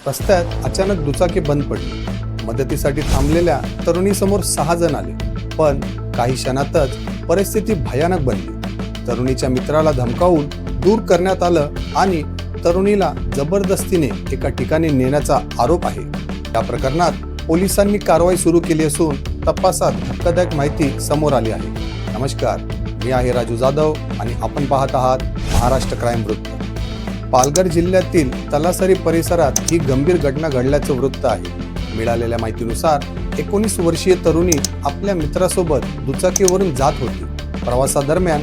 रस्त्यात अचानक दुचाकी बंद पडली। मदतीसाठी थांबलेल्या तरुणीसमोर 6 जण आले, पण काही क्षणातच परिस्थिती भयानक बनली। तरुणीच्या मित्राला धमकावून दूर करण्यात आलं आणि तरुणीला जबरदस्तीने एका ठिकाणी नेण्याचा आरोप आहे। या प्रकरणात पोलिसांनी कारवाई सुरू केली असून तपासात धक्कादायक माहिती समोर आली आहे। नमस्कार, मी आहे राजू जाधव आणि आपण पाहत आहात महाराष्ट्र क्राईम वृत्त। पालघर जिल्ह्यातील तलासरी परिसरात ही गंभीर घटना घडल्याचं वृत्त आहे। मिळालेल्या माहितीनुसार 19 वर्षीय तरुणी आपल्या मित्रासोबत दुचाकीवरून जात होती। प्रवासादरम्यान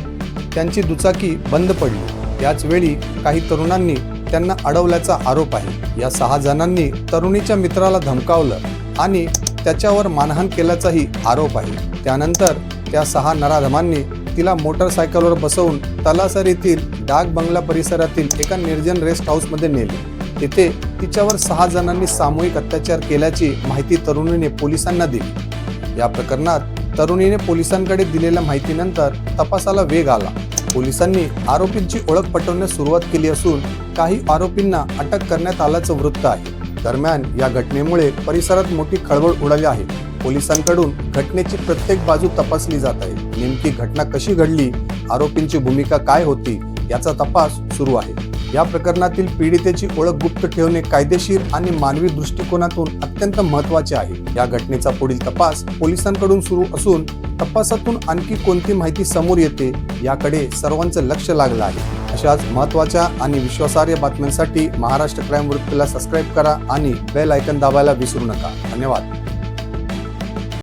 त्यांची दुचाकी बंद पडली। याच वेळी काही तरुणांनी त्यांना अडवल्याचा आरोप आहे। या 6 जणांनी तरुणीच्या मित्राला धमकावलं आणि त्याच्यावर मारहाण केल्याचाही आरोप आहे। त्यानंतर त्या 6 नराधमांनी तिला मोटरसायकलवर बसवून तलासरीतील डाक बंगला परिसरातील एका निर्जन रेस्ट हाऊसमध्ये नेले। तिथे तिच्यावर 6 जणांनी सामूहिक अत्याचार केल्याची माहिती तरुणीने पोलिसांना दिली। या प्रकरणात तरुणीने पोलिसांकडे दिलेल्या माहितीनंतर तपासाला वेग आला। पोलिसांनी आरोपींची ओळख पटवण्यास सुरुवात केली असून काही आरोपींना अटक करण्यात आल्याचं वृत्त आहे। दरम्यान या घटनेमुळे परिसरात मोठी खळबळ उडाली आहे। पोलिसांकडून घटनेची प्रत्येक बाजू तपासली जात आहे। नेमकी घटना कशी घडली, आरोपींची भूमिका काय होती, याचा तपास सुरू आहे। या प्रकरणातील पीडितेची ओळख गुप्त ठेवणे कायदेशीर आणि मानवी दृष्टिकोनातून अत्यंत महत्त्वाचे आहे। या घटनेचा पुढील तपास पोलिसांकडून सुरू असून तपासातून आणखी कोणती माहिती समोर येते याकडे सर्वांचं लक्ष लागलं आहे। अशाच महत्त्वाच्या आणि विश्वासार्ह बातम्यांसाठी महाराष्ट्र क्राईम वृत्तला सबस्क्राईब करा आणि बेल आयकॉन दाबायला विसरू नका। धन्यवाद।